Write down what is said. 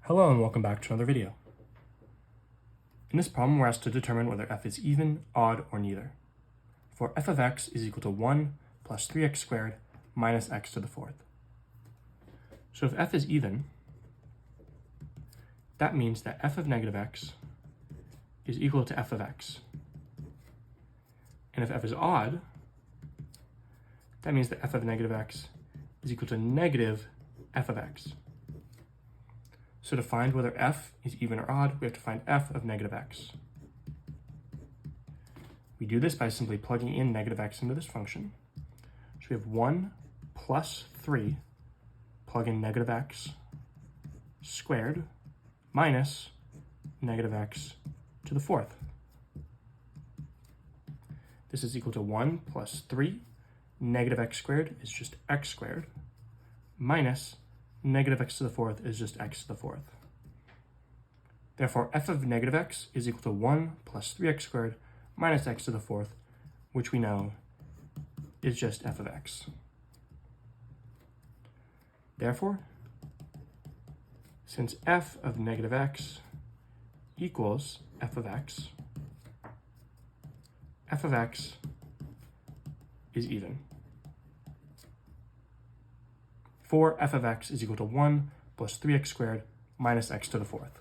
Hello and welcome back to another video. In this problem, we're asked to determine whether f is even, odd, or neither. For f of x is equal to 1 plus 3x squared minus x to the fourth. So if f is even, that means that f of negative x is equal to f of x. And if f is odd, that means that f of negative x is equal to negative f of x. So to find whether f is even or odd, we have to find f of negative x. We do this by simply plugging in negative x into this function. So we have 1 plus 3, plug in negative x squared minus negative x to the fourth. This is equal to 1 plus 3. Negative x squared is just x squared minus negative x to the fourth is just x to the fourth. Therefore, f of negative x is equal to 1 plus 3x squared minus x to the fourth, which we know is just f of x. Therefore, since f of negative x equals f of x is even. For f of x is equal to 1 plus 3x squared minus x to the fourth.